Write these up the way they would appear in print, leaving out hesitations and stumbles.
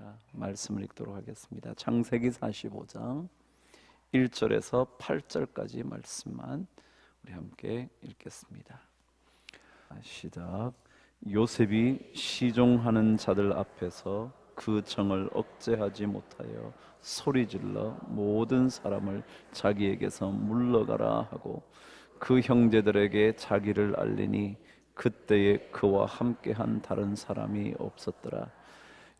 제가 말씀을 읽도록 하겠습니다. 창세기 45장 1절에서 8절까지 말씀만 우리 함께 읽겠습니다. 시작. 요셉이 시종하는 자들 앞에서 그 정을 억제하지 못하여 소리질러 모든 사람을 자기에게서 물러가라 하고 그 형제들에게 자기를 알리니 그때에 그와 함께한 다른 사람이 없었더라.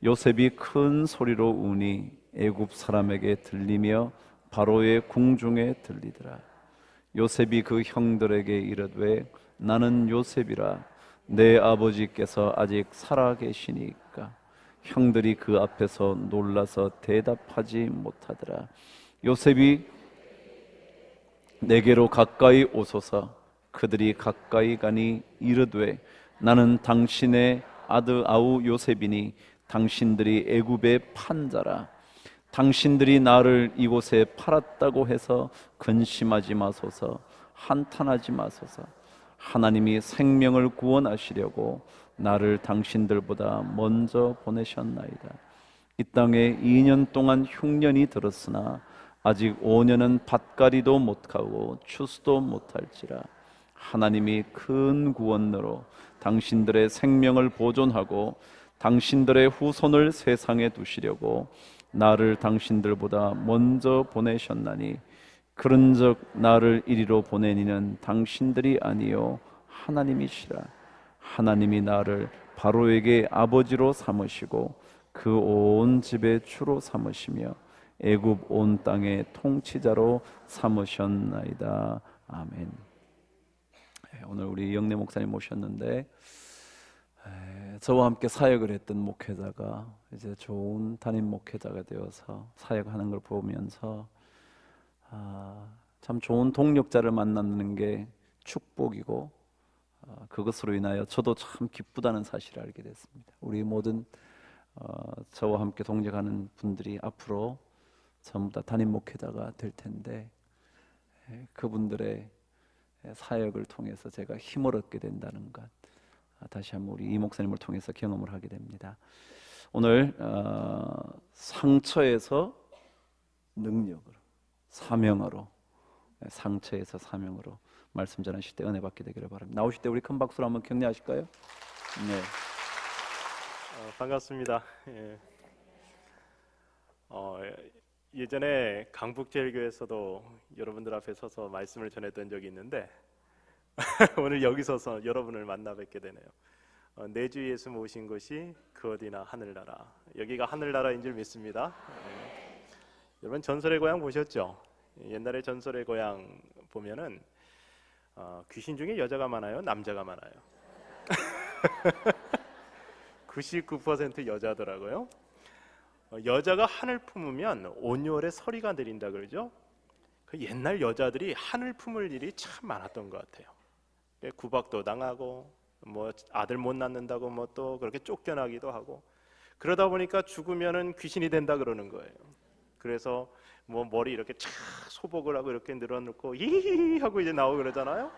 요셉이 큰 소리로 우니 애굽 사람에게 들리며 바로의 궁중에 들리더라. 요셉이 그 형들에게 이르되 나는 요셉이라. 내 아버지께서 아직 살아 계시니까. 형들이 그 앞에서 놀라서 대답하지 못하더라. 요셉이 내게로 가까이 오소서. 그들이 가까이 가니 이르되 나는 당신의 아들 아우 요셉이니 당신들이 애굽의 판자라. 당신들이 나를 이곳에 팔았다고 해서 근심하지 마소서. 한탄하지 마소서. 하나님이 생명을 구원하시려고 나를 당신들보다 먼저 보내셨나이다. 이 땅에 2년 동안 흉년이 들었으나 아직 5년은 밭갈이도 못하고 추수도 못할지라. 하나님이 큰 구원으로 당신들의 생명을 보존하고 당신들의 후손을 세상에 두시려고 나를 당신들보다 먼저 보내셨나니 그런즉 나를 이리로 보내니는 당신들이 아니요 하나님이시라. 하나님이 나를 바로에게 아버지로 삼으시고 그 온 집의 주로 삼으시며 애굽 온 땅의 통치자로 삼으셨나이다. 아멘. 오늘 우리 영래 목사님 모셨는데 저와 함께 사역을 했던 목회자가 이제 좋은 담임 목회자가 되어서 사역하는 걸 보면서 참 좋은 동력자를 만나는 게 축복이고 그것으로 인하여 저도 참 기쁘다는 사실을 알게 됐습니다. 우리 모든 저와 함께 동역하는 분들이 앞으로 전부 다 담임 목회자가 될 텐데 그분들의 사역을 통해서 제가 힘을 얻게 된다는 것 다시 한번 우리 이 목사님을 통해서 경험을 하게 됩니다. 오늘 상처에서 능력으로 사명으로 상처에서 사명으로 말씀 전하실 때 은혜 받게 되기를 바랍니다. 나오실 때 우리 큰 박수로 한번 격려하실까요? 네. 반갑습니다. 예전에 강북제일교회에서도 여러분들 앞에 서서 말씀을 전했던 적이 있는데 오늘 여기 서서 여러분을 만나 뵙게 되네요. 내 주 예수 모신 곳이 그 어디나 하늘나라. 여기가 하늘나라인 줄 믿습니다. 여러분 전설의 고향 보셨죠? 옛날에 전설의 고향 보면은 귀신 중에 여자가 많아요? 남자가 많아요? 99% 여자더라고요. 여자가 하늘 품으면 온열의 서리가 내린다 그러죠. 그 옛날 여자들이 하늘 품을 일이 참 많았던 것 같아요. 구박도 당하고 뭐 아들 못 낳는다고 뭐 또 그렇게 쫓겨나기도 하고 그러다 보니까 죽으면은 귀신이 된다 그러는 거예요. 그래서 뭐 머리 이렇게 촥 소복을 하고 이렇게 늘어놓고 히히히 하고 이제 나오고 그러잖아요.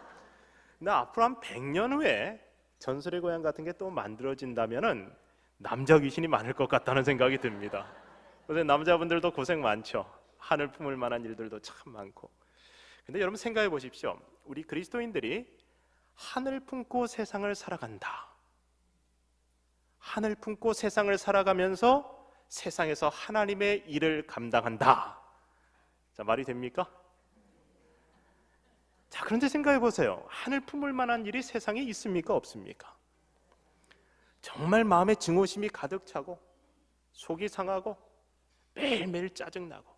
근데 앞으로 한 100년 후에 전설의 고향 같은 게 또 만들어진다면은 남자 귀신이 많을 것 같다는 생각이 듭니다. 그래서 남자분들도 고생 많죠. 하늘 품을 만한 일들도 참 많고. 근데 여러분 생각해 보십시오. 우리 그리스도인들이 하늘 품고 세상을 살아간다. 하늘 품고 세상을 살아가면서 세상에서 하나님의 일을 감당한다. 자, 말이 됩니까? 자, 그런데 생각해 보세요. 하늘 품을 만한 일이 세상에 있습니까? 없습니까? 정말 마음에 증오심이 가득 차고 속이 상하고 매일매일 짜증나고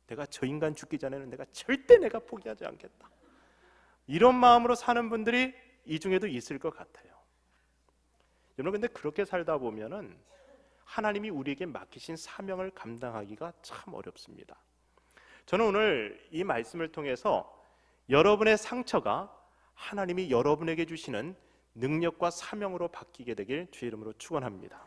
내가 저 인간 죽기 전에는 내가 절대 내가 포기하지 않겠다. 이런 마음으로 사는 분들이 이 중에도 있을 것 같아요. 여러분 근데 그렇게 살다 보면은 하나님이 우리에게 맡기신 사명을 감당하기가 참 어렵습니다. 저는 오늘 이 말씀을 통해서 여러분의 상처가 하나님이 여러분에게 주시는 능력과 사명으로 바뀌게 되길 주의 이름으로 축원합니다.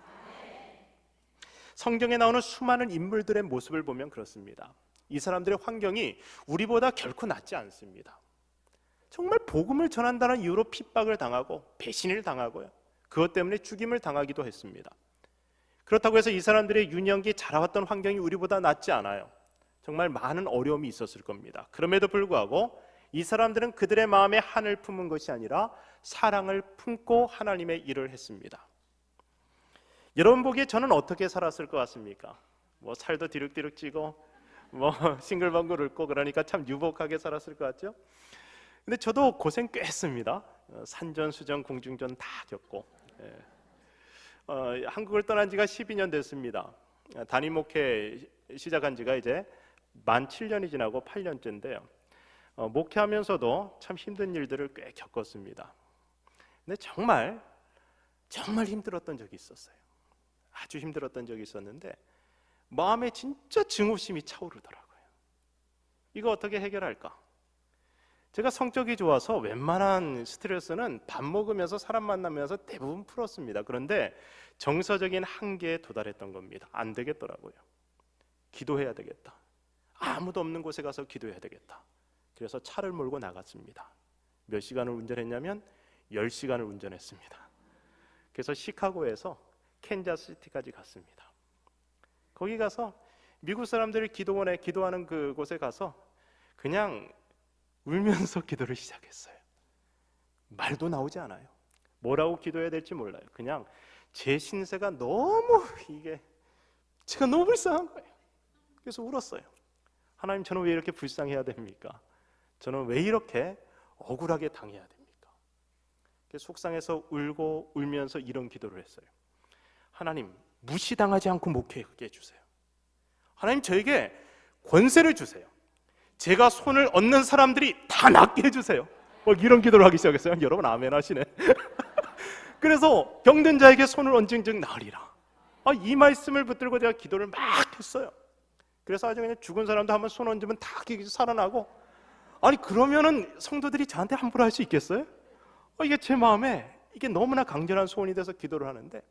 성경에 나오는 수많은 인물들의 모습을 보면 그렇습니다. 이 사람들의 환경이 우리보다 결코 낫지 않습니다. 정말 복음을 전한다는 이유로 핍박을 당하고 배신을 당하고요. 그것 때문에 죽임을 당하기도 했습니다. 그렇다고 해서 이 사람들의 유년기 자라왔던 환경이 우리보다 낫지 않아요. 정말 많은 어려움이 있었을 겁니다. 그럼에도 불구하고 이 사람들은 그들의 마음에 한을 품은 것이 아니라 사랑을 품고 하나님의 일을 했습니다. 여러분 보기에 저는 어떻게 살았을 것 같습니까? 뭐 살도 디룩디룩 찌고 뭐 싱글벙글 읊고 그러니까 참 유복하게 살았을 것 같죠? 근데 저도 고생 꽤 했습니다. 산전수전 공중전 다 겪고 한국을 떠난 지가 12년 됐습니다. 담임 목회 시작한 지가 이제 만 7년이 지나고 8년째인데요. 목회하면서도 참 힘든 일들을 꽤 겪었습니다. 근데 정말 힘들었던 적이 있었어요. 아주 힘들었던 적이 있었는데 마음에 진짜 증오심이 차오르더라고요. 이거 어떻게 해결할까? 제가 성격이 좋아서 웬만한 스트레스는 밥 먹으면서 사람 만나면서 대부분 풀었습니다. 그런데 정서적인 한계에 도달했던 겁니다. 안 되겠더라고요. 기도해야 되겠다. 아무도 없는 곳에 가서 기도해야 되겠다. 그래서 차를 몰고 나갔습니다. 몇 시간을 운전했냐면 10시간을 운전했습니다. 그래서 시카고에서 캔자스시티까지 갔습니다. 거기 가서 미국 사람들이 기도원에 기도하는 그곳에 가서 그냥 울면서 기도를 시작했어요. 말도 나오지 않아요. 뭐라고 기도해야 될지 몰라요. 그냥 제 신세가 너무 제가 너무 불쌍한 거예요. 그래서 울었어요. 하나님, 저는 왜 이렇게 불쌍해야 됩니까? 저는 왜 이렇게 억울하게 당해야 됩니까? 그래서 속상해서 울고 울면서 이런 기도를 했어요. 하나님, 무시당하지 않고 목회하게 해주세요. 하나님, 저에게 권세를 주세요. 제가 손을 얹는 사람들이 다 낫게 해주세요. 이런 기도를 하기 시작했어요. 여러분 아멘 하시네. 그래서 병든 자에게 손을 얹은 즉 나으리라. 이 말씀을 붙들고 제가 기도를 막 했어요. 그래서 아주 그냥 죽은 사람도 한번 손 얹으면 다 살아나고. 아니 그러면은 성도들이 저한테 함부로 할 수 있겠어요? 이게 제 마음에 이게 너무나 강렬한 소원이 돼서 기도를 하는데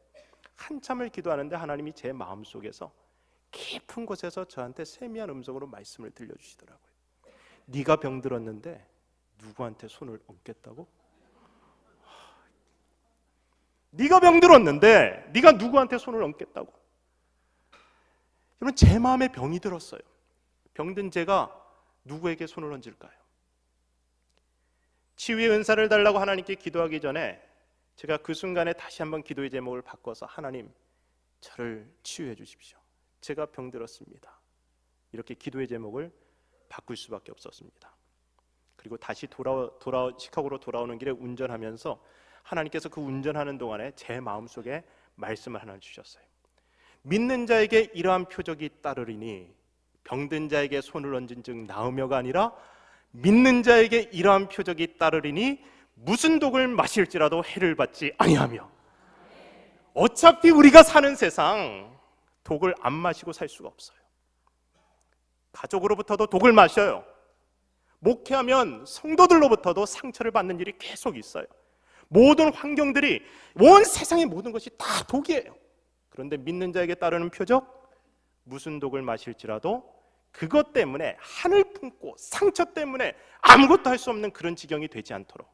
한참을 기도하는데 하나님이 제 마음속에서 깊은 곳에서 저한테 세미한 음성으로 말씀을 들려주시더라고요. 네가 병들었는데 누구한테 손을 얹겠다고? 네가 병들었는데 네가 누구한테 손을 얹겠다고? 여러분 제 마음에 병이 들었어요. 병든 제가 누구에게 손을 얹을까요? 치유의 은사를 달라고 하나님께 기도하기 전에 제가 그 순간에 다시 한번 기도의 제목을 바꿔서 하나님, 저를 치유해 주십시오. 제가 병들었습니다. 이렇게 기도의 제목을 바꿀 수밖에 없었습니다. 그리고 다시 시카고로 돌아오는 길에 운전하면서 하나님께서 그 운전하는 동안에 제 마음속에 말씀을 하나 주셨어요. 믿는 자에게 이러한 표적이 따르리니 병든 자에게 손을 얹은 즉 나으며가 아니라 믿는 자에게 이러한 표적이 따르리니 무슨 독을 마실지라도 해를 받지 아니하며. 어차피 우리가 사는 세상 독을 안 마시고 살 수가 없어요. 가족으로부터도 독을 마셔요. 목회하면 성도들로부터도 상처를 받는 일이 계속 있어요. 모든 환경들이, 온 세상의 모든 것이 다 독이에요. 그런데 믿는 자에게 따르는 표적, 무슨 독을 마실지라도 그것 때문에 한을 품고 상처 때문에 아무것도 할 수 없는 그런 지경이 되지 않도록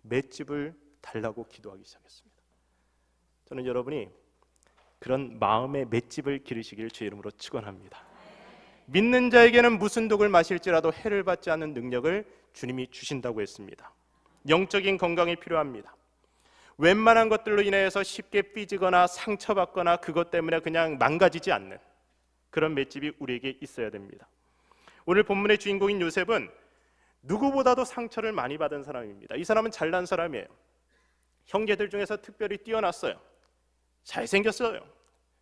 맷집을 달라고 기도하기 시작했습니다. 저는 여러분이 그런 마음의 맷집을 기르시길 주의 이름으로 축원합니다. 믿는 자에게는 무슨 독을 마실지라도 해를 받지 않는 능력을 주님이 주신다고 했습니다. 영적인 건강이 필요합니다. 웬만한 것들로 인해서 쉽게 삐지거나 상처받거나 그것 때문에 그냥 망가지지 않는 그런 맷집이 우리에게 있어야 됩니다. 오늘 본문의 주인공인 요셉은 누구보다도 상처를 많이 받은 사람입니다. 이 사람은 잘난 사람이에요. 형제들 중에서 특별히 뛰어났어요. 잘생겼어요.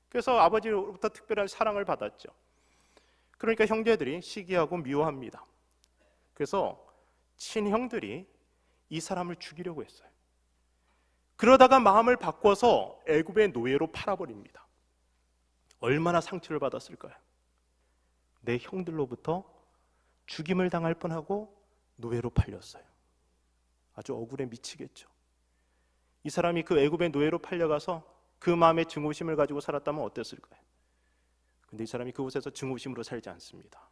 그래서 아버지로부터 특별한 사랑을 받았죠. 그러니까 형제들이 시기하고 미워합니다. 그래서 친형들이 이 사람을 죽이려고 했어요. 그러다가 마음을 바꿔서 애굽의 노예로 팔아버립니다. 얼마나 상처를 받았을까요? 내 형들로부터 죽임을 당할 뻔하고 노예로 팔렸어요. 아주 억울해 미치겠죠. 이 사람이 그 애굽의 노예로 팔려가서 그 마음의 증오심을 가지고 살았다면 어땠을까요? 근데 이 사람이 그곳에서 증오심으로 살지 않습니다.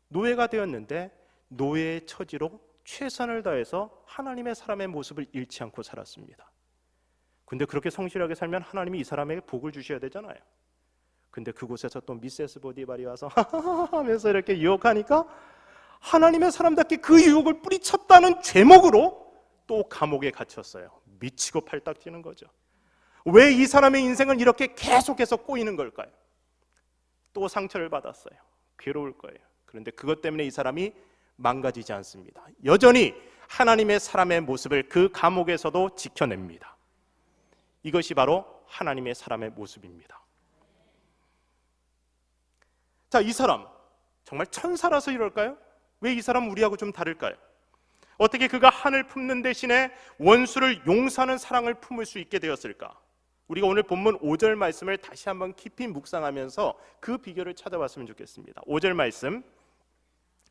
노예가 되었는데 노예의 처지로 최선을 다해서 하나님의 사람의 모습을 잃지 않고 살았습니다. 근데 그렇게 성실하게 살면 하나님이 이 사람에게 복을 주셔야 되잖아요. 근데 그곳에서 또 미세스 보디발이 와서 하면서 이렇게 유혹하니까 하나님의 사람답게 그 유혹을 뿌리쳤다는 죄목으로 또 감옥에 갇혔어요. 미치고 팔딱 뛰는 거죠. 왜 이 사람의 인생은 이렇게 계속해서 꼬이는 걸까요? 또 상처를 받았어요. 괴로울 거예요. 그런데 그것 때문에 이 사람이 망가지지 않습니다. 여전히 하나님의 사람의 모습을 그 감옥에서도 지켜냅니다. 이것이 바로 하나님의 사람의 모습입니다. 자, 이 사람 정말 천사라서 이럴까요? 왜 이 사람 우리하고 좀 다를까요? 어떻게 그가 한을 품는 대신에 원수를 용서하는 사랑을 품을 수 있게 되었을까? 우리가 오늘 본문 5절 말씀을 다시 한번 깊이 묵상하면서 그 비결을 찾아봤으면 좋겠습니다. 5절 말씀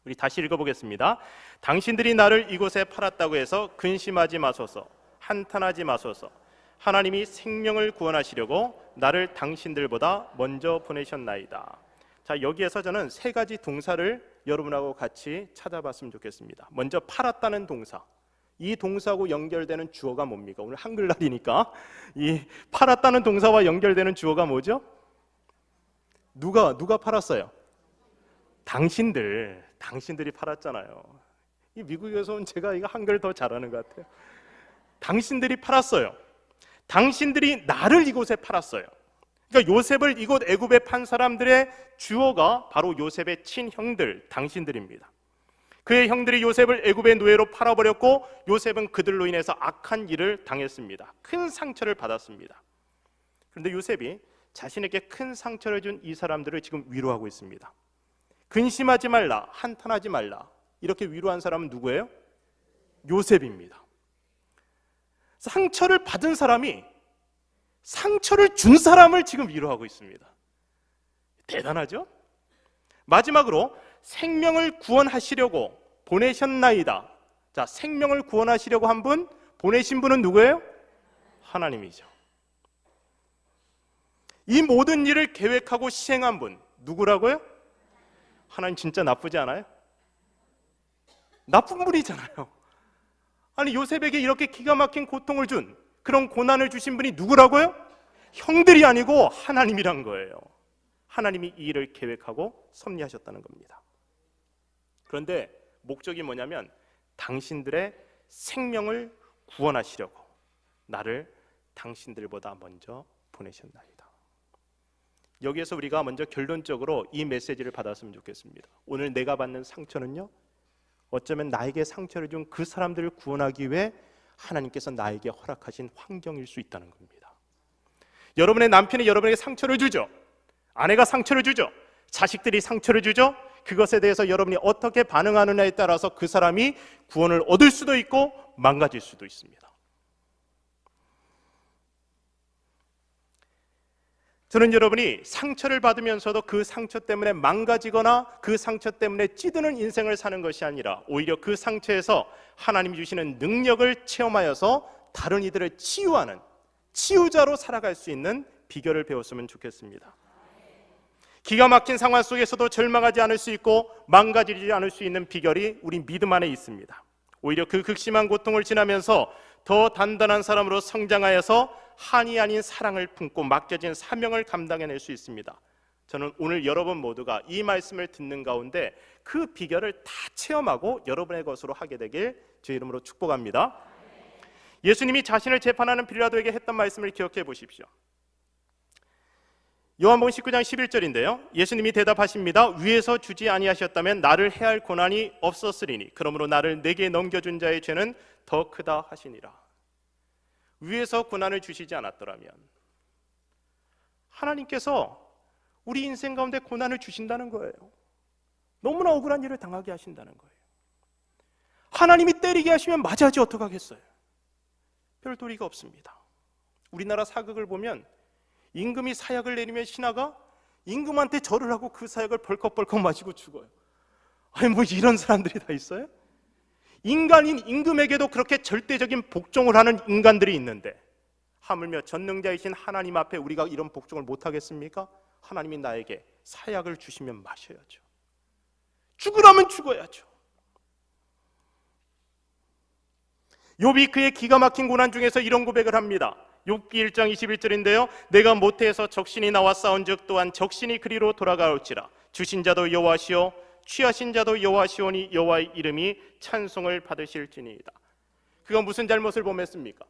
우리 다시 읽어보겠습니다. 당신들이 나를 이곳에 팔았다고 해서 근심하지 마소서, 한탄하지 마소서. 하나님이 생명을 구원하시려고 나를 당신들보다 먼저 보내셨나이다. 자, 여기에서 저는 세 가지 동사를 여러분하고 같이 찾아봤으면 좋겠습니다. 먼저 팔았다는 동사. 이 동사하고 연결되는 주어가 뭡니까? 오늘 한글날이니까 이 팔았다는 동사와 연결되는 주어가 뭐죠? 누가 팔았어요? 당신들이 팔았잖아요. 이 미국에서 온 제가 이거 한글 더 잘하는 것 같아요. 당신들이 팔았어요. 당신들이 나를 이곳에 팔았어요. 그러니까 요셉을 이곳 애굽에 판 사람들의 주어가 바로 요셉의 친형들, 당신들입니다. 그의 형들이 요셉을 애굽의 노예로 팔아버렸고 요셉은 그들로 인해서 악한 일을 당했습니다. 큰 상처를 받았습니다. 그런데 요셉이 자신에게 큰 상처를 준 이 사람들을 지금 위로하고 있습니다. 근심하지 말라, 한탄하지 말라, 이렇게 위로한 사람은 누구예요? 요셉입니다. 상처를 받은 사람이 상처를 준 사람을 지금 위로하고 있습니다. 대단하죠? 마지막으로 생명을 구원하시려고 보내셨나이다. 자, 생명을 구원하시려고 한 분, 보내신 분은 누구예요? 하나님이죠. 이 모든 일을 계획하고 시행한 분 누구라고요? 하나님 진짜 나쁘지 않아요? 나쁜 분이잖아요. 아니, 요셉에게 이렇게 기가 막힌 고통을 준, 그런 고난을 주신 분이 누구라고요? 형들이 아니고 하나님이란 거예요. 하나님이 이 일을 계획하고 섭리하셨다는 겁니다. 그런데 목적이 뭐냐면 당신들의 생명을 구원하시려고 나를 당신들보다 먼저 보내셨나이다. 여기에서 우리가 먼저 결론적으로 이 메시지를 받았으면 좋겠습니다. 오늘 내가 받는 상처는요, 어쩌면 나에게 상처를 준 그 사람들을 구원하기 위해 하나님께서 나에게 허락하신 환경일 수 있다는 겁니다. 여러분의 남편이 여러분에게 상처를 주죠. 아내가 상처를 주죠. 자식들이 상처를 주죠. 그것에 대해서 여러분이 어떻게 반응하느냐에 따라서 그 사람이 구원을 얻을 수도 있고 망가질 수도 있습니다. 저는 여러분이 상처를 받으면서도 그 상처 때문에 망가지거나 그 상처 때문에 찌드는 인생을 사는 것이 아니라 오히려 그 상처에서 하나님이 주시는 능력을 체험하여서 다른 이들을 치유하는 치유자로 살아갈 수 있는 비결을 배웠으면 좋겠습니다. 기가 막힌 상황 속에서도 절망하지 않을 수 있고 망가지지 않을 수 있는 비결이 우리 믿음 안에 있습니다. 오히려 그 극심한 고통을 지나면서 더 단단한 사람으로 성장하여서 한이 아닌 사랑을 품고 맡겨진 사명을 감당해낼 수 있습니다. 저는 오늘 여러분 모두가 이 말씀을 듣는 가운데 그 비결을 다 체험하고 여러분의 것으로 하게 되길 주의 이름으로 축복합니다. 예수님이 자신을 재판하는 빌라도에게 했던 말씀을 기억해 보십시오. 요한복음 19장 11절인데요. 예수님이 대답하십니다. 위에서 주지 아니하셨다면 나를 해할 고난이 없었으리니 그러므로 나를 내게 넘겨준 자의 죄는 더 크다 하시니라. 위에서 고난을 주시지 않았더라면 하나님께서 우리 인생 가운데 고난을 주신다는 거예요. 너무나 억울한 일을 당하게 하신다는 거예요. 하나님이 때리게 하시면 맞아야지 어떡하겠어요. 별 도리가 없습니다. 우리나라 사극을 보면 임금이 사약을 내리면 신하가 임금한테 절을 하고 그 사약을 벌컥벌컥 마시고 죽어요. 아니 뭐 이런 사람들이 다 있어요? 인간인 임금에게도 그렇게 절대적인 복종을 하는 인간들이 있는데 하물며 전능자이신 하나님 앞에 우리가 이런 복종을 못하겠습니까? 하나님이 나에게 사약을 주시면 마셔야죠. 죽으라면 죽어야죠. 욥이 그의 기가 막힌 고난 중에서 이런 고백을 합니다. 욥기 1장 21절인데요. 내가 모태에서 적신이 나와 싸운즉 또한 적신이 그리로 돌아가올지라. 주신 자도 여호와시오 취하신 자도 여호와시오니 여호와의 이름이 찬송을 받으실지니이다. 그가 무슨 잘못을 범했습니까?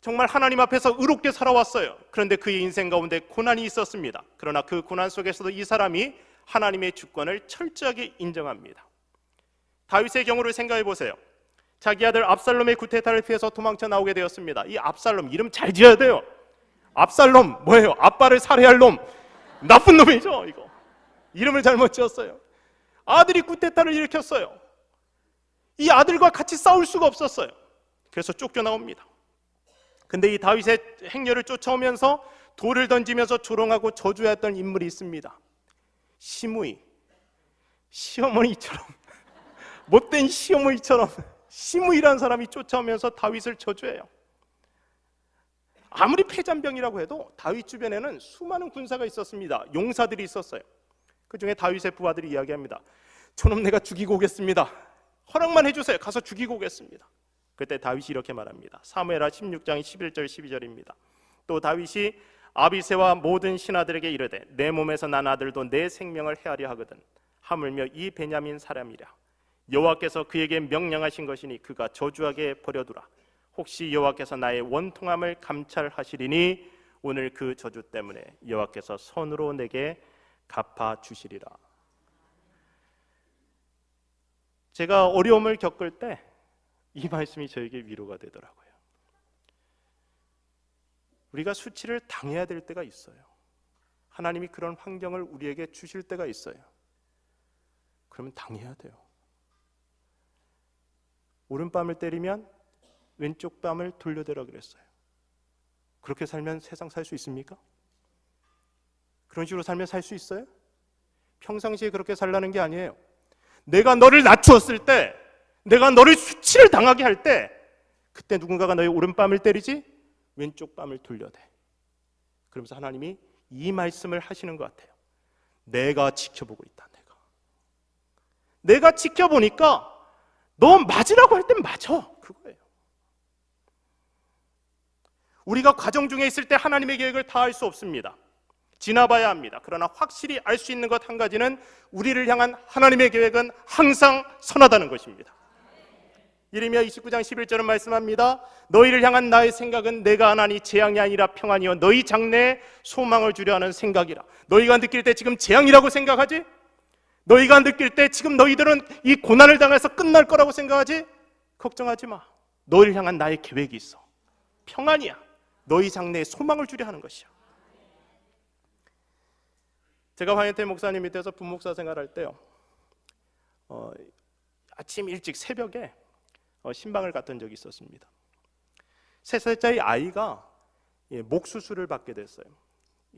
정말 하나님 앞에서 의롭게 살아왔어요. 그런데 그의 인생 가운데 고난이 있었습니다. 그러나 그 고난 속에서도 이 사람이 하나님의 주권을 철저하게 인정합니다. 다윗의 경우를 생각해 보세요. 자기 아들 압살롬의 구테타를 피해서 도망쳐 나오게 되었습니다. 이 압살롬 이름 잘 지어야 돼요. 압살롬 뭐예요? 아빠를 살해할 놈, 나쁜 놈이죠. 이거 이름을 잘못 지었어요. 아들이 구테타를 일으켰어요. 이 아들과 같이 싸울 수가 없었어요. 그래서 쫓겨나옵니다. 근데 이 다윗의 행렬을 쫓아오면서 돌을 던지면서 조롱하고 저주했던 인물이 있습니다. 시므이, 시어머니처럼 못된 시어머니처럼 시므이라는 사람이 쫓아오면서 다윗을 저주해요. 아무리 패잔병이라고 해도 다윗 주변에는 수많은 군사가 있었습니다. 용사들이 있었어요. 그 중에 다윗의 부하들이 이야기합니다. 저놈 내가 죽이고 오겠습니다. 허락만 해주세요. 가서 죽이고 오겠습니다. 그때 다윗이 이렇게 말합니다. 사무엘하 16장 11절 12절입니다. 또 다윗이 아비새와 모든 신하들에게 이르되 내 몸에서 난 아들도 내 생명을 해하려 하거든 하물며 이 베냐민 사람이라. 여호와께서 그에게 명령하신 것이니 그가 저주하게 버려두라. 혹시 여호와께서 나의 원통함을 감찰하시리니 오늘 그 저주 때문에 여호와께서 손으로 내게 갚아 주시리라. 제가 어려움을 겪을 때 이 말씀이 저에게 위로가 되더라고요. 우리가 수치를 당해야 될 때가 있어요. 하나님이 그런 환경을 우리에게 주실 때가 있어요. 그러면 당해야 돼요. 오른뺨을 때리면 왼쪽 뺨을 돌려대라 그랬어요. 그렇게 살면 세상 살 수 있습니까? 그런 식으로 살면 살 수 있어요? 평상시에 그렇게 살라는 게 아니에요. 내가 너를 낮추었을 때, 내가 너를 수치를 당하게 할 때, 그때 누군가가 너의 오른뺨을 때리지 왼쪽 뺨을 돌려대. 그러면서 하나님이 이 말씀을 하시는 것 같아요. 내가 지켜보고 있다. 내가 지켜보니까 너 맞으라고 할 땐 맞아. 그거예요. 우리가 과정 중에 있을 때 하나님의 계획을 다 알 수 없습니다. 지나봐야 합니다. 그러나 확실히 알 수 있는 것 한 가지는 우리를 향한 하나님의 계획은 항상 선하다는 것입니다. 예레미야 29장 11절은 말씀합니다. 너희를 향한 나의 생각은 내가 하나니 재앙이 아니라 평안이요 너희 장래에 소망을 주려 하는 생각이라. 너희가 느낄 때 지금 재앙이라고 생각하지? 너희가 느낄 때 지금 너희들은 이 고난을 당해서 끝날 거라고 생각하지? 걱정하지 마. 너희를 향한 나의 계획이 있어. 평안이야. 너희 장래에 소망을 주려 하는 것이야. 제가 화현태 목사님 밑에서 부목사 생활할 때요, 아침 일찍 새벽에 신방을 갔던 적이 있었습니다. 3살짜리 아이가 목 수술을 받게 됐어요.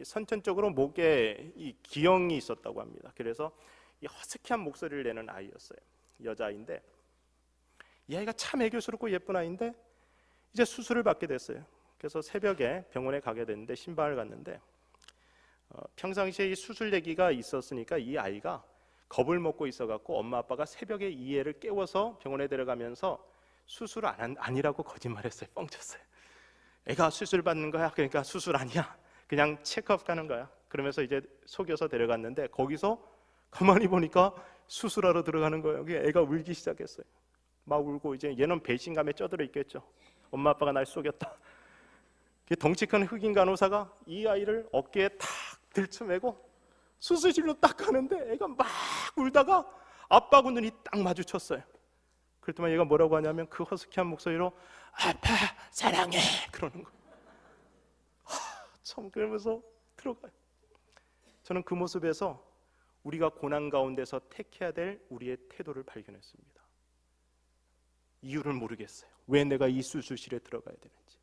선천적으로 목에 이 기형이 있었다고 합니다. 그래서 이 허스키한 목소리를 내는 아이였어요. 여자아이인데 이 아이가 참 애교스럽고 예쁜 아이인데 이제 수술을 받게 됐어요. 그래서 새벽에 병원에 가게 됐는데 신방을 갔는데 평상시에 이 수술 얘기가 있었으니까 이 아이가 겁을 먹고 있어갖고 엄마 아빠가 새벽에 이 애를 깨워서 병원에 데려가면서 수술 아니라고 거짓말했어요. 뻥쳤어요. 애가 수술 받는 거야. 그러니까 수술 아니야. 그냥 체크업 가는 거야. 그러면서 이제 속여서 데려갔는데 거기서 가만히 보니까 수술하러 들어가는 거예요. 애가 울기 시작했어요. 막 울고 이제 얘는 배신감에 쩌들어 있겠죠. 엄마 아빠가 날 속였다. 덩치 큰 흑인 간호사가 이 아이를 어깨에 탁 들쳐매고 수술실로 딱 가는데 애가 막 울다가 아빠하고 눈이 딱 마주쳤어요. 그랬더니 얘가 뭐라고 하냐면 그 허스키한 목소리로 아빠 사랑해 그러는 거예요. 참 그러면서 들어가요. 저는 그 모습에서 우리가 고난 가운데서 택해야 될 우리의 태도를 발견했습니다. 이유를 모르겠어요. 왜 내가 이 수술실에 들어가야 되는지,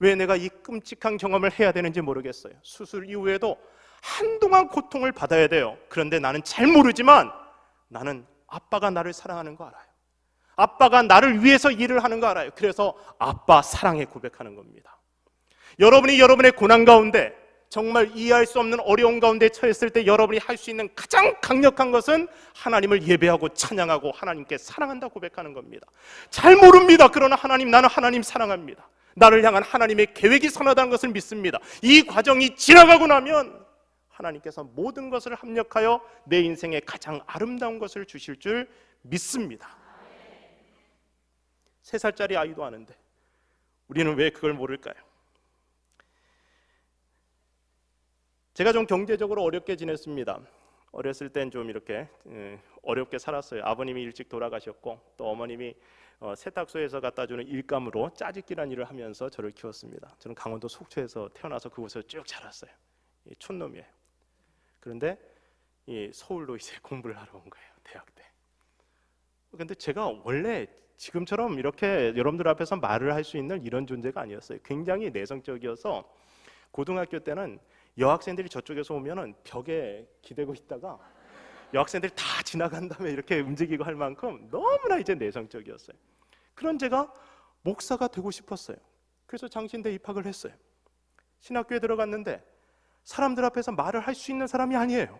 왜 내가 이 끔찍한 경험을 해야 되는지 모르겠어요. 수술 이후에도 한동안 고통을 받아야 돼요. 그런데 나는 잘 모르지만 나는 아빠가 나를 사랑하는 거 알아요. 아빠가 나를 위해서 일을 하는 거 알아요. 그래서 아빠 사랑해 고백하는 겁니다. 여러분이 여러분의 고난 가운데 정말 이해할 수 없는 어려운 가운데 처했을 때 여러분이 할 수 있는 가장 강력한 것은 하나님을 예배하고 찬양하고 하나님께 사랑한다 고백하는 겁니다. 잘 모릅니다. 그러나 하나님, 나는 하나님 사랑합니다. 나를 향한 하나님의 계획이 선하다는 것을 믿습니다. 이 과정이 지나가고 나면 하나님께서 모든 것을 합력하여 내 인생에 가장 아름다운 것을 주실 줄 믿습니다. 3살짜리 아이도 아는데 우리는 왜 그걸 모를까요? 제가 좀 경제적으로 어렵게 지냈습니다. 어렸을 땐 좀 이렇게 어렵게 살았어요. 아버님이 일찍 돌아가셨고 또 어머님이 세탁소에서 갖다 주는 일감으로 짜집기란 일을 하면서 저를 키웠습니다. 저는 강원도 속초에서 태어나서 그곳에서 쭉 자랐어요. 촌놈이에요. 그런데 서울로 이제 공부를 하러 온 거예요. 대학 때. 근데 제가 원래 지금처럼 이렇게 여러분들 앞에서 말을 할 수 있는 이런 존재가 아니었어요. 굉장히 내성적이어서 고등학교 때는 여학생들이 저쪽에서 오면은 벽에 기대고 있다가 여학생들이 다 지나간 다음에 이렇게 움직이고 할 만큼 너무나 이제 내성적이었어요. 그런 제가 목사가 되고 싶었어요. 그래서 장신대 입학을 했어요. 신학교에 들어갔는데 사람들 앞에서 말을 할 수 있는 사람이 아니에요.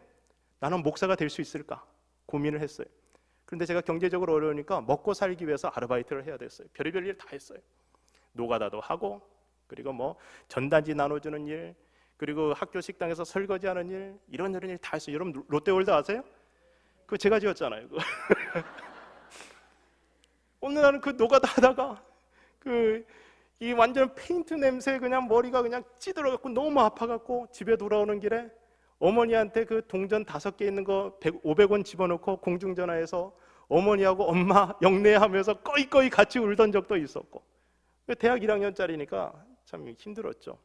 나는 목사가 될 수 있을까 고민을 했어요. 그런데 제가 경제적으로 어려우니까 먹고 살기 위해서 아르바이트를 해야 됐어요. 별의별 일 다 했어요. 노가다도 하고, 그리고 뭐 전단지 나눠주는 일, 그리고 학교 식당에서 설거지하는 일, 이런 일 다 했어요. 여러분 롯데월드 아세요? 그거 제가 지었잖아요. 어느 날은 그 노가다 하다가 이 완전 페인트 냄새에 그냥 머리가 그냥 찌들어갖고 너무 아파갖고 집에 돌아오는 길에 어머니한테 그 동전 5개 있는 거 500원 집어넣고 공중전화해서 어머니하고 엄마 영내하면서 꺼이꺼이 같이 울던 적도 있었고, 대학 1학년짜리니까 참 힘들었죠.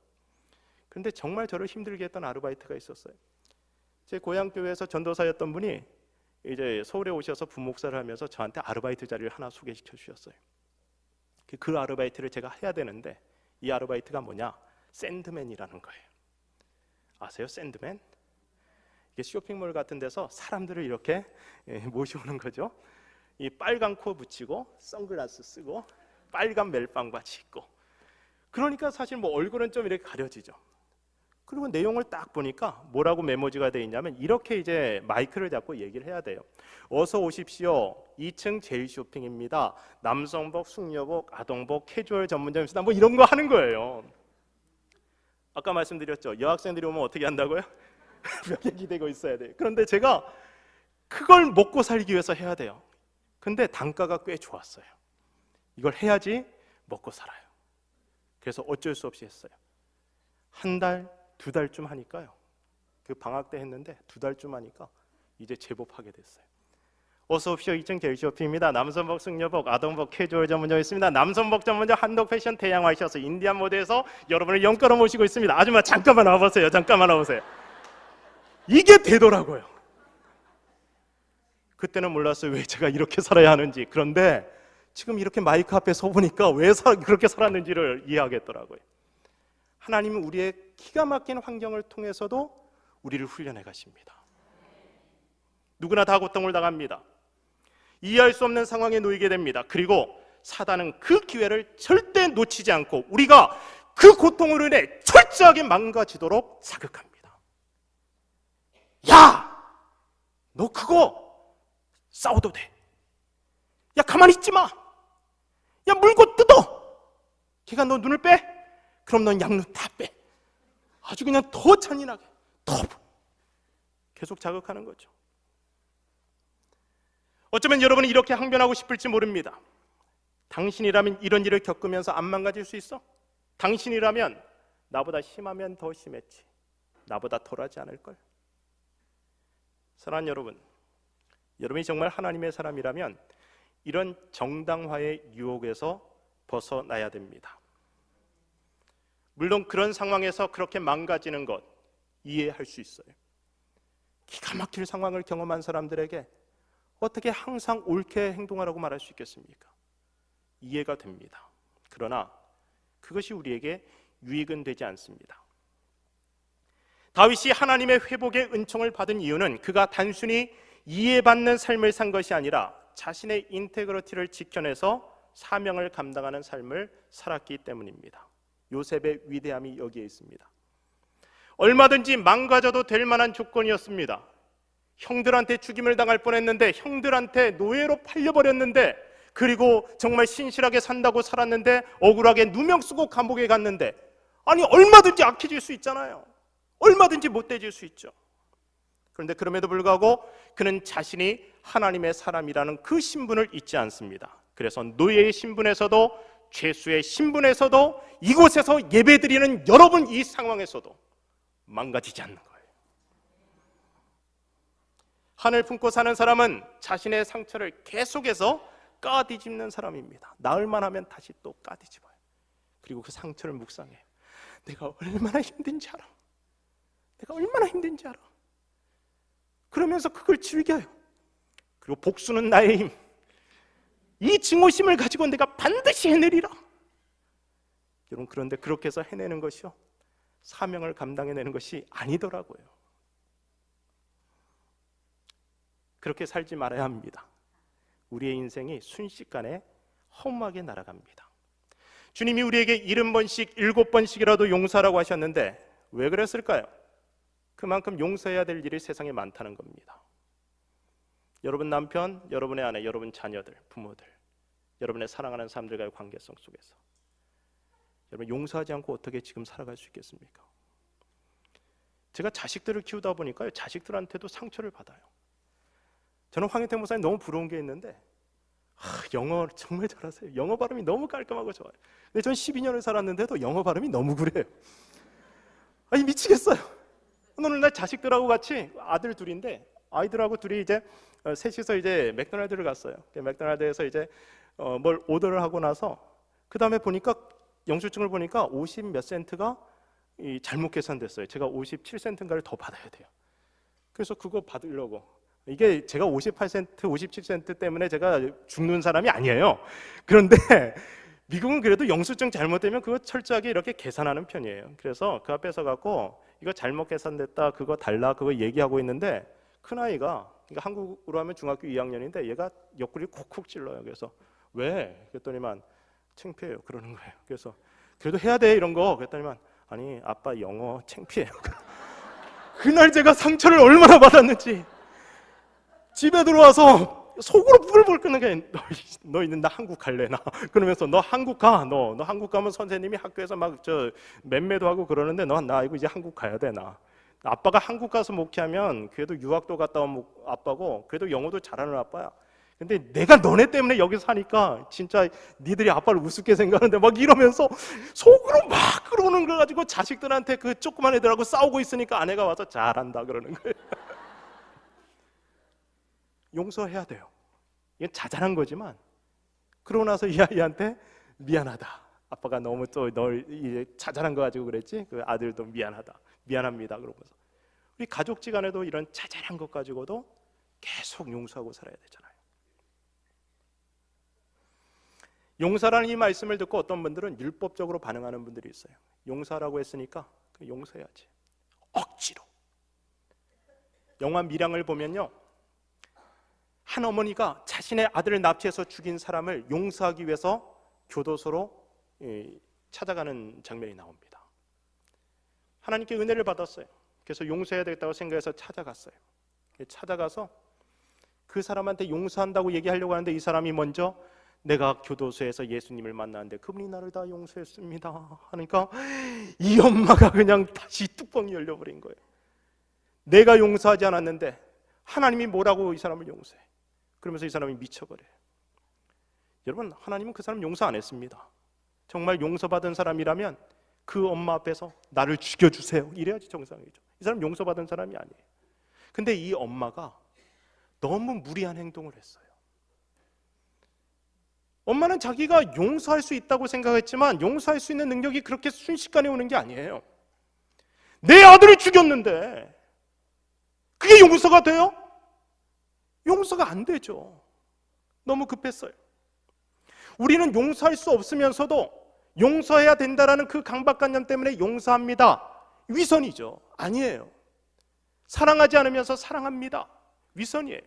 그런데 정말 저를 힘들게 했던 아르바이트가 있었어요. 제 고향 교회에서 전도사였던 분이 이제 서울에 오셔서 부목사를 하면서 저한테 아르바이트 자리를 하나 소개시켜 주셨어요. 그 아르바이트를 제가 해야 되는데 이 아르바이트가 뭐냐? 샌드맨이라는 거예요. 아세요? 샌드맨? 이게 쇼핑몰 같은 데서 사람들을 이렇게 모셔오는 거죠. 이 빨간 코 붙이고 선글라스 쓰고 빨간 멜빵바지 입고, 그러니까 사실 뭐 얼굴은 좀 이렇게 가려지죠. 그리고 내용을 딱 보니까 뭐라고 메모지가 되어 있냐면 이렇게 이제 마이크를 잡고 얘기를 해야 돼요. 어서 오십시오. 2층 제일 쇼핑입니다. 남성복, 숙녀복, 아동복, 캐주얼 전문점입니다. 뭐 이런 거 하는 거예요. 아까 말씀드렸죠. 여학생들이 오면 어떻게 한다고요? 벽에 기대고 있어야 돼요. 그런데 제가 그걸 먹고 살기 위해서 해야 돼요. 근데 단가가 꽤 좋았어요. 이걸 해야지 먹고 살아요. 그래서 어쩔 수 없이 했어요. 한 달, 2달쯤 하니까요. 그 방학 때 했는데 2달쯤 하니까 이제 제법 하게 됐어요. 어서 오십시오. 2층 제일 쇼핑입니다. 남성복, 숙녀복, 아동복, 캐주얼 전문점 있습니다. 남성복 전문점 한독 패션 태양화셔서 인디안 모드에서 여러분을 영가로 모시고 있습니다. 아줌마 잠깐만 와보세요. 잠깐만 와보세요. 이게 되더라고요. 그때는 몰랐어요. 왜 제가 이렇게 살아야 하는지. 그런데 지금 이렇게 마이크 앞에 서 보니까 왜 그렇게 살았는지를 이해하겠더라고요. 하나님은 우리의 기가 막힌 환경을 통해서도 우리를 훈련해 가십니다. 누구나 다 고통을 당합니다. 이해할 수 없는 상황에 놓이게 됩니다. 그리고 사단은 그 기회를 절대 놓치지 않고 우리가 그 고통으로 인해 철저하게 망가지도록 자극합니다. 야! 너 그거 싸워도 돼. 야, 가만히 있지 마. 야, 물고 뜯어. 걔가 너 눈을 빼? 그럼 넌 양눈 다 빼. 아주 그냥 더 잔인하게, 더 계속 자극하는 거죠. 어쩌면 여러분은 이렇게 항변하고 싶을지 모릅니다. 당신이라면 이런 일을 겪으면서 안 망가질 수 있어? 당신이라면 나보다 심하면 더 심했지. 나보다 덜하지 않을걸? 사랑하는 여러분, 여러분이 정말 하나님의 사람이라면 이런 정당화의 유혹에서 벗어나야 됩니다. 물론 그런 상황에서 그렇게 망가지는 것 이해할 수 있어요. 기가 막힐 상황을 경험한 사람들에게 어떻게 항상 옳게 행동하라고 말할 수 있겠습니까? 이해가 됩니다. 그러나 그것이 우리에게 유익은 되지 않습니다. 다윗이 하나님의 회복의 은총을 받은 이유는 그가 단순히 이해받는 삶을 산 것이 아니라 자신의 인테그리티를 지켜내서 사명을 감당하는 삶을 살았기 때문입니다. 요셉의 위대함이 여기에 있습니다. 얼마든지 망가져도 될 만한 조건이었습니다. 형들한테 죽임을 당할 뻔했는데, 형들한테 노예로 팔려버렸는데 그리고 정말 신실하게 산다고 살았는데 억울하게 누명 쓰고 감옥에 갔는데, 아니 얼마든지 악해질 수 있잖아요. 얼마든지 못돼질 수 있죠. 그런데 그럼에도 불구하고 그는 자신이 하나님의 사람이라는 그 신분을 잊지 않습니다. 그래서 노예의 신분에서도 죄수의 신분에서도 이곳에서 예배드리는 여러분 이 상황에서도 망가지지 않는 거예요. 한을 품고 사는 사람은 자신의 상처를 계속해서 까뒤집는 사람입니다. 나을만 하면 다시 또 까뒤집어요. 그리고 그 상처를 묵상해요. 내가 얼마나 힘든지 알아. 내가 얼마나 힘든지 알아. 그러면서 그걸 즐겨요. 그리고 복수는 나의 힘. 이 증오심을 가지고 내가 반드시 해내리라. 여러분, 그런데 그렇게 해서 해내는 것이요, 사명을 감당해내는 것이 아니더라고요. 그렇게 살지 말아야 합니다. 우리의 인생이 순식간에 허무하게 날아갑니다. 주님이 우리에게 70번씩 7번씩이라도 용서하라고 하셨는데 왜 그랬을까요? 그만큼 용서해야 될 일이 세상에 많다는 겁니다. 여러분 남편, 여러분의 아내, 여러분 자녀들, 부모들, 여러분의 사랑하는 사람들과의 관계성 속에서 여러분 용서하지 않고 어떻게 지금 살아갈 수 있겠습니까? 제가 자식들을 키우다 보니까요, 자식들한테도 상처를 받아요. 저는 황혜태 목사님 너무 부러운 게 있는데, 영어 정말 잘하세요. 영어 발음이 너무 깔끔하고 좋아요. 근데 전 12년을 살았는데도 영어 발음이 너무 그래요. 아니 미치겠어요. 어느 날 자식들하고 같이, 아들 둘인데 아이들하고 둘이 이제 셋이서 이제 맥도날드를 갔어요. 맥도날드에서 이제 뭘 오더를 하고 나서 그 다음에 보니까 영수증을 보니까 50 몇 센트가 잘못 계산됐어요. 제가 57센트인가를 더 받아야 돼요. 그래서 그거 받으려고, 이게 제가 58센트, 57센트 때문에 제가 죽는 사람이 아니에요. 그런데 미국은 그래도 영수증 잘못되면 그거 철저하게 이렇게 계산하는 편이에요. 그래서 그 앞에 서갖고 이거 잘못 계산됐다, 그거 달라, 그거 얘기하고 있는데 큰아이가, 그러니까 한국으로 하면 중학교 2학년인데 얘가 옆구리를 콕콕 찔러요. 그래서 왜? 그랬더니만 창피해요 그러는 거예요. 그래서 그래도 해야 돼 이런 거. 그랬더니만 아니 아빠 영어 창피해요. 그날 제가 상처를 얼마나 받았는지. 집에 들어와서 속으로 뿔뿔 끓는 게, 너 있는 나 한국 갈래 나. 그러면서 너 한국 가. 너 한국 가면 선생님이 학교에서 막 저 맴매도 하고 그러는데 나 이거 이제 한국 가야 돼 나. 아빠가 한국 가서 목회하면 그래도 유학도 갔다 온 아빠고 그래도 영어도 잘하는 아빠야. 근데 내가 너네 때문에 여기 사니까 진짜 니들이 아빠를 우습게 생각하는데 막 이러면서 속으로 막 끌어오는 걸 가지고 자식들한테 그 조그만 애들하고 싸우고 있으니까 아내가 와서 잘한다 그러는 거예요. 용서해야 돼요. 이건 자잘한 거지만 그러고 나서 이 아이한테 미안하다. 아빠가 너무 또 널 이제 자잘한 거 가지고 그랬지. 그 아들도 미안하다. 미안합니다. 그러면서 우리 가족지간에도 이런 자잘한 것 가지고도 계속 용서하고 살아야 되잖아요. 용서라는 이 말씀을 듣고 어떤 분들은 율법적으로 반응하는 분들이 있어요. 용서라고 했으니까 용서해야지. 억지로. 영화 밀양을 보면요, 한 어머니가 자신의 아들을 납치해서 죽인 사람을 용서하기 위해서 교도소로 찾아가는 장면이 나옵니다. 하나님께 은혜를 받았어요. 그래서 용서해야 되겠다고 생각해서 찾아갔어요. 찾아가서 그 사람한테 용서한다고 얘기하려고 하는데 이 사람이 먼저 내가 교도소에서 예수님을 만났는데 그분이 나를 다 용서했습니다 하니까 이 엄마가 그냥 다시 뚜껑이 열려버린 거예요. 내가 용서하지 않았는데 하나님이 뭐라고 이 사람을 용서해. 그러면서 이 사람이 미쳐버려요. 여러분, 하나님은 그 사람 용서 안 했습니다. 정말 용서받은 사람이라면 그 엄마 앞에서 나를 죽여주세요 이래야지 정상이죠. 이 사람 용서받은 사람이 아니에요. 근데 이 엄마가 너무 무리한 행동을 했어요. 엄마는 자기가 용서할 수 있다고 생각했지만 용서할 수 있는 능력이 그렇게 순식간에 오는 게 아니에요. 내 아들을 죽였는데 그게 용서가 돼요? 용서가 안 되죠. 너무 급했어요. 우리는 용서할 수 없으면서도 용서해야 된다라는 그 강박관념 때문에 용서합니다. 위선이죠. 아니에요. 사랑하지 않으면서 사랑합니다. 위선이에요.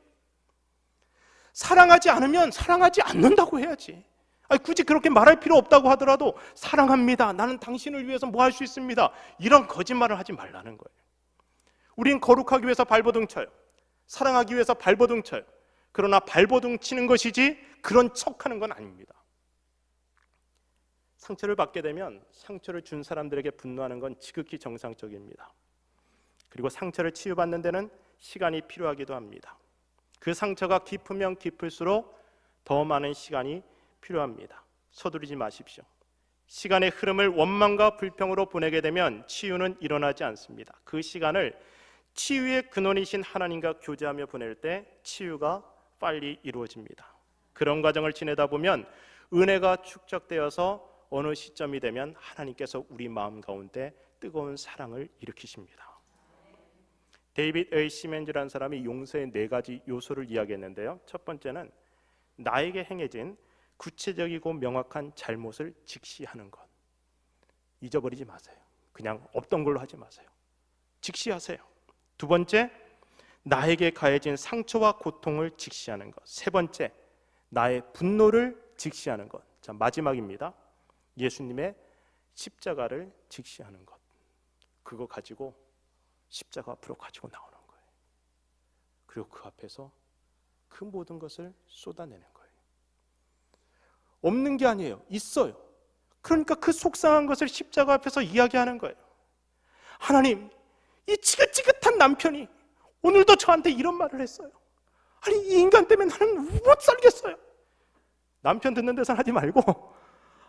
사랑하지 않으면 사랑하지 않는다고 해야지. 아니, 굳이 그렇게 말할 필요 없다고 하더라도 사랑합니다. 나는 당신을 위해서 뭐 할 수 있습니다. 이런 거짓말을 하지 말라는 거예요. 우리는 거룩하기 위해서 발버둥 쳐요. 사랑하기 위해서 발버둥 쳐요. 그러나 발버둥 치는 것이지 그런 척하는 건 아닙니다. 상처를 받게 되면 상처를 준 사람들에게 분노하는 건 지극히 정상적입니다. 그리고 상처를 치유받는 데는 시간이 필요하기도 합니다. 그 상처가 깊으면 깊을수록 더 많은 시간이 필요합니다. 서두르지 마십시오. 시간의 흐름을 원망과 불평으로 보내게 되면 치유는 일어나지 않습니다. 그 시간을 치유의 근원이신 하나님과 교제하며 보낼 때 치유가 빨리 이루어집니다. 그런 과정을 지내다 보면 은혜가 축적되어서 어느 시점이 되면 하나님께서 우리 마음 가운데 뜨거운 사랑을 일으키십니다. 데이빗 A. 시멘즈라는 사람이 용서의 4가지 요소를 이야기했는데요. 첫 번째는 나에게 행해진 구체적이고 명확한 잘못을 직시하는 것. 잊어버리지 마세요. 그냥 없던 걸로 하지 마세요. 직시하세요. 두 번째, 나에게 가해진 상처와 고통을 직시하는 것. 세 번째, 나의 분노를 직시하는 것. 자, 마지막입니다. 예수님의 십자가를 직시하는 것. 그거 가지고 십자가 앞으로 가지고 나오는 거예요. 그리고 그 앞에서 그 모든 것을 쏟아내는 거예요. 없는 게 아니에요. 있어요. 그러니까 그 속상한 것을 십자가 앞에서 이야기하는 거예요. 하나님, 이 지긋지긋한 남편이 오늘도 저한테 이런 말을 했어요. 아니, 이 인간 때문에 나는 못 살겠어요. 남편 듣는 데서 하지 말고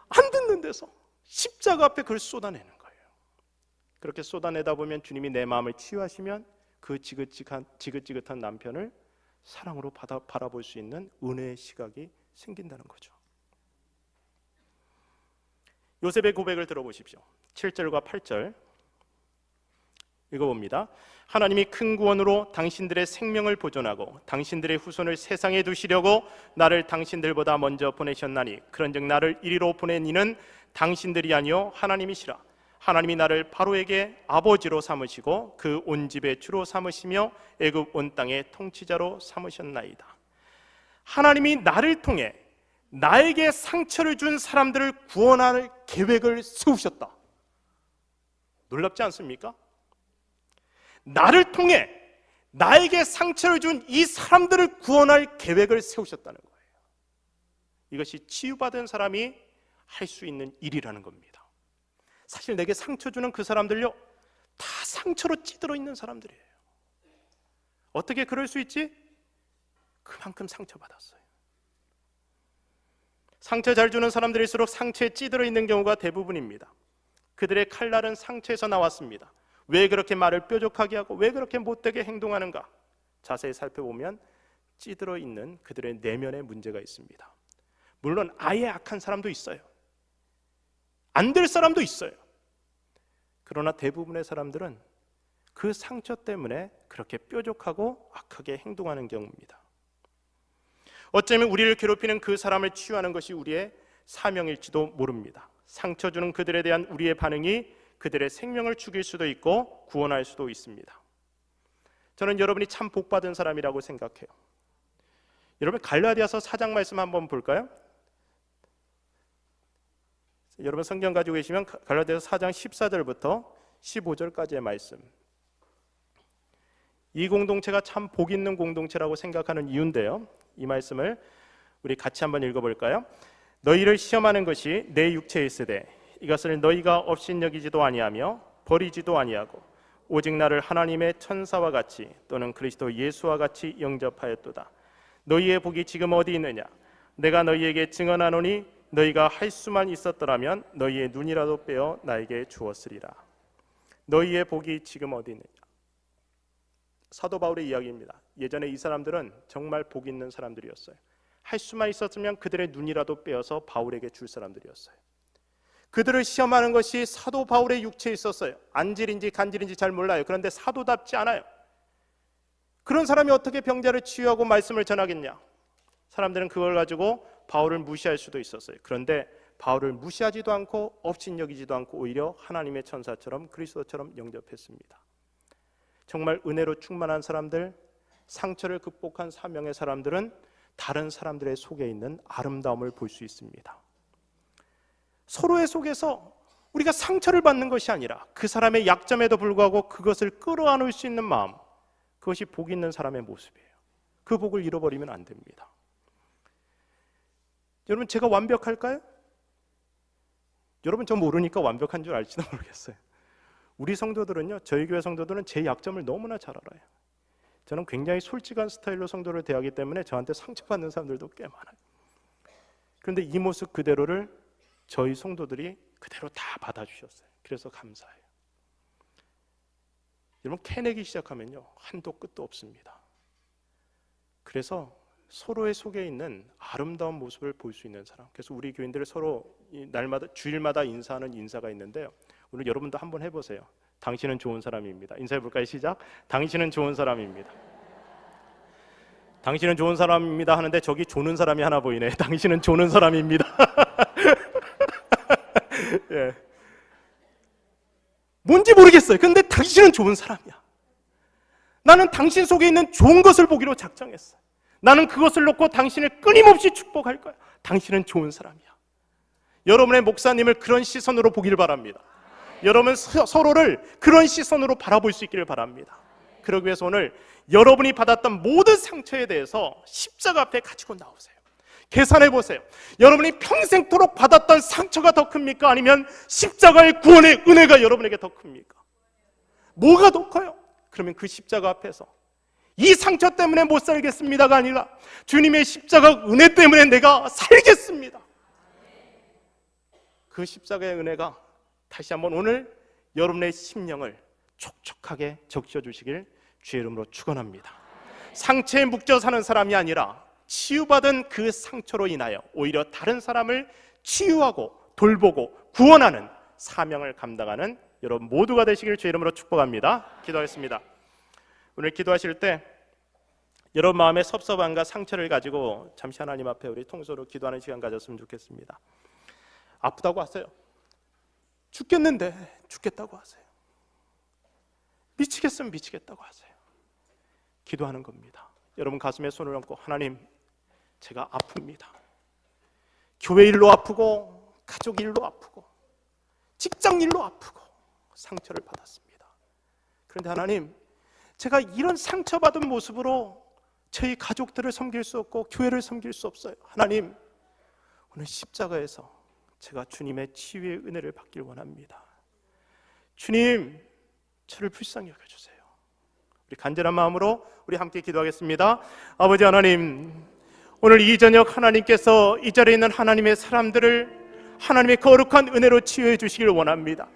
안 듣는 데서 십자가 앞에 그걸 쏟아내는 거예요. 그렇게 쏟아내다 보면 주님이 내 마음을 치유하시면 그 지긋지긋한 남편을 사랑으로 바라볼 수 있는 은혜의 시각이 생긴다는 거죠. 요셉의 고백을 들어보십시오. 7절과 8절 읽어봅니다. 하나님이 큰 구원으로 당신들의 생명을 보존하고 당신들의 후손을 세상에 두시려고 나를 당신들보다 먼저 보내셨나니 그런즉 나를 이리로 보낸 이는 당신들이 아니요 하나님이시라. 하나님이 나를 바로에게 아버지로 삼으시고 그 온 집의 주로 삼으시며 애굽 온 땅의 통치자로 삼으셨나이다. 하나님이 나를 통해 나에게 상처를 준 사람들을 구원할 계획을 세우셨다. 놀랍지 않습니까? 나를 통해 나에게 상처를 준 이 사람들을 구원할 계획을 세우셨다는 거예요. 이것이 치유받은 사람이 할 수 있는 일이라는 겁니다. 사실 내게 상처 주는 그 사람들요, 다 상처로 찌들어 있는 사람들이에요. 어떻게 그럴 수 있지? 그만큼 상처받았어요. 상처 잘 주는 사람들일수록 상처에 찌들어 있는 경우가 대부분입니다. 그들의 칼날은 상처에서 나왔습니다. 왜 그렇게 말을 뾰족하게 하고 왜 그렇게 못되게 행동하는가? 자세히 살펴보면 찌들어 있는 그들의 내면에 문제가 있습니다. 물론 아예 악한 사람도 있어요. 안 될 사람도 있어요. 그러나 대부분의 사람들은 그 상처 때문에 그렇게 뾰족하고 악하게 행동하는 경우입니다. 어쩌면 우리를 괴롭히는 그 사람을 치유하는 것이 우리의 사명일지도 모릅니다. 상처 주는 그들에 대한 우리의 반응이 그들의 생명을 죽일 수도 있고 구원할 수도 있습니다. 저는 여러분이 참 복받은 사람이라고 생각해요. 여러분 갈라디아서 4장 말씀 한번 볼까요? 여러분 성경 가지고 계시면 갈라디아서 4장 14절부터 15절까지의 말씀. 이 공동체가 참 복 있는 공동체라고 생각하는 이유인데요, 이 말씀을 우리 같이 한번 읽어볼까요? 너희를 시험하는 것이 내 육체에 있으되 이것을 너희가 업신여기지도 아니하며 버리지도 아니하고 오직 나를 하나님의 천사와 같이 또는 그리스도 예수와 같이 영접하였도다. 너희의 복이 지금 어디 있느냐? 내가 너희에게 증언하노니 너희가 할 수만 있었더라면 너희의 눈이라도 빼어 나에게 주었으리라. 너희의 복이 지금 어디 있느냐? 사도 바울의 이야기입니다. 예전에 이 사람들은 정말 복 있는 사람들이었어요. 할 수만 있었으면 그들의 눈이라도 빼어서 바울에게 줄 사람들이었어요. 그들을 시험하는 것이 사도 바울의 육체에 있었어요. 안질인지 간질인지 잘 몰라요. 그런데 사도답지 않아요. 그런 사람이 어떻게 병자를 치유하고 말씀을 전하겠냐? 사람들은 그걸 가지고 바울을 무시할 수도 있었어요. 그런데 바울을 무시하지도 않고 업신여기지도 않고 오히려 하나님의 천사처럼 그리스도처럼 영접했습니다. 정말 은혜로 충만한 사람들, 상처를 극복한 사명의 사람들은 다른 사람들의 속에 있는 아름다움을 볼 수 있습니다. 서로의 속에서 우리가 상처를 받는 것이 아니라 그 사람의 약점에도 불구하고 그것을 끌어안을 수 있는 마음, 그것이 복 있는 사람의 모습이에요. 그 복을 잃어버리면 안 됩니다. 여러분, 제가 완벽할까요? 여러분, 저 모르니까 완벽한 줄 알지도 모르겠어요. 우리 성도들은요, 저희 교회 성도들은 제 약점을 너무나 잘 알아요. 저는 굉장히 솔직한 스타일로 성도를 대하기 때문에 저한테 상처받는 사람들도 꽤 많아요. 그런데 이 모습 그대로를 저희 성도들이 그대로 다 받아주셨어요. 그래서 감사해요. 여러분, 캐내기 시작하면요, 한도 끝도 없습니다. 그래서 서로의 속에 있는 아름다운 모습을 볼 수 있는 사람. 그래서 우리 교인들 서로 날마다 주일마다 인사하는 인사가 있는데요. 오늘 여러분도 한번 해보세요. 당신은 좋은 사람입니다. 인사해볼까요? 시작. 당신은 좋은 사람입니다. 당신은 좋은 사람입니다 하는데 저기 조는 사람이 하나 보이네. 당신은 조는 사람입니다. 예. 뭔지 모르겠어요. 근데 당신은 좋은 사람이야. 나는 당신 속에 있는 좋은 것을 보기로 작정했어요. 나는 그것을 놓고 당신을 끊임없이 축복할 거야. 당신은 좋은 사람이야. 여러분의 목사님을 그런 시선으로 보기를 바랍니다. 여러분 서로를 그런 시선으로 바라볼 수 있기를 바랍니다. 그러기 위해서 오늘 여러분이 받았던 모든 상처에 대해서 십자가 앞에 가지고 나오세요. 계산해 보세요. 여러분이 평생토록 받았던 상처가 더 큽니까? 아니면 십자가의 구원의 은혜가 여러분에게 더 큽니까? 뭐가 더 커요? 그러면 그 십자가 앞에서 이 상처 때문에 못 살겠습니다가 아니라 주님의 십자가 은혜 때문에 내가 살겠습니다. 그 십자가의 은혜가 다시 한번 오늘 여러분의 심령을 촉촉하게 적셔주시길 주의 이름으로 축원합니다. 상처에 묶여 사는 사람이 아니라 치유받은 그 상처로 인하여 오히려 다른 사람을 치유하고 돌보고 구원하는 사명을 감당하는 여러분 모두가 되시길 주의 이름으로 축복합니다. 기도하겠습니다. 오늘 기도하실 때 여러분 마음의 섭섭함과 상처를 가지고 잠시 하나님 앞에 우리 통소로 기도하는 시간 가졌으면 좋겠습니다. 아프다고 하세요. 죽겠는데 죽겠다고 하세요. 미치겠으면 미치겠다고 하세요. 기도하는 겁니다. 여러분 가슴에 손을 얹고 하나님, 제가 아픕니다. 교회 일로 아프고 가족 일로 아프고 직장 일로 아프고 상처를 받았습니다. 그런데 하나님, 제가 이런 상처받은 모습으로 저희 가족들을 섬길 수 없고 교회를 섬길 수 없어요. 하나님, 오늘 십자가에서 제가 주님의 치유의 은혜를 받길 원합니다. 주님, 저를 불쌍히 여겨주세요. 우리 간절한 마음으로 우리 함께 기도하겠습니다. 아버지 하나님, 오늘 이 저녁 하나님께서 이 자리에 있는 하나님의 사람들을 하나님의 거룩한 은혜로 치유해 주시길 원합니다.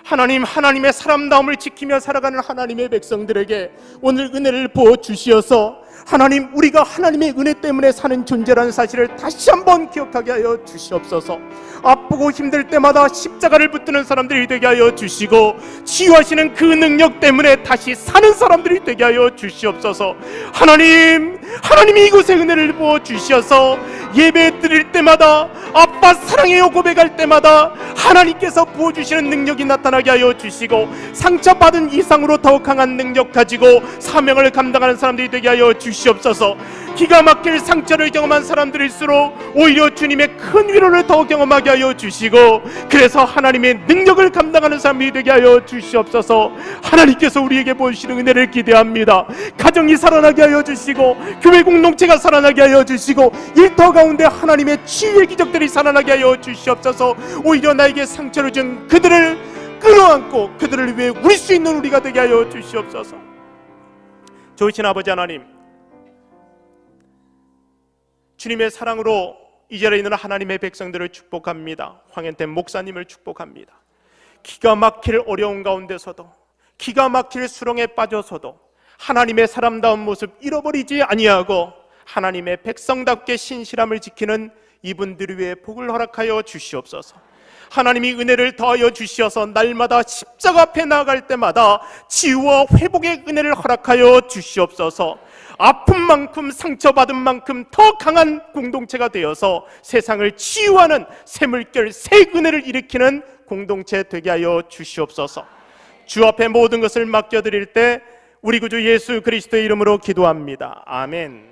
하나님, 하나님의 사람다움을 지키며 살아가는 하나님의 백성들에게 오늘 은혜를 부어 주시어서 하나님, 우리가 하나님의 은혜 때문에 사는 존재라는 사실을 다시 한번 기억하게 하여 주시옵소서. 아프고 힘들 때마다 십자가를 붙드는 사람들이 되게 하여 주시고 치유하시는 그 능력 때문에 다시 사는 사람들이 되게 하여 주시옵소서. 하나님이 이곳에 은혜를 부어 주셔서 예배 드릴 때마다 아빠 사랑해요 고백할 때마다 하나님께서 부어주시는 능력이 나타나게 하여 주시고 상처받은 이상으로 더욱 강한 능력 가지고 사명을 감당하는 사람들이 되게 하여 주시옵소서. 기가 막힐 상처를 경험한 사람들일수록 오히려 주님의 큰 위로를 더 경험하게 하여 주시고 그래서 하나님의 능력을 감당하는 사람이 되게 하여 주시옵소서. 하나님께서 우리에게 보여주시는 은혜를 기대합니다. 가정이 살아나게 하여 주시고 교회 공동체가 살아나게 하여 주시고 일터 가운데 하나님의 치유의 기적들이 살아나게 하여 주시옵소서. 오히려 나에게 상처를 준 그들을 끌어안고 그들을 위해 우릴 수 있는 우리가 되게 하여 주시옵소서. 좋으신 아버지 하나님, 주님의 사랑으로 이 자리에 있는 하나님의 백성들을 축복합니다. 황현태 목사님을 축복합니다. 기가 막힐 어려운 가운데서도 기가 막힐 수렁에 빠져서도 하나님의 사람다운 모습 잃어버리지 아니하고 하나님의 백성답게 신실함을 지키는 이분들을 위해 복을 허락하여 주시옵소서. 하나님이 은혜를 더하여 주시어서 날마다 십자가 앞에 나아갈 때마다 치유와 회복의 은혜를 허락하여 주시옵소서. 아픈 만큼 상처받은 만큼 더 강한 공동체가 되어서 세상을 치유하는 새물결 새 은혜를 일으키는 공동체 되게 하여 주시옵소서. 주 앞에 모든 것을 맡겨드릴 때 우리 구주 예수 그리스도의 이름으로 기도합니다. 아멘.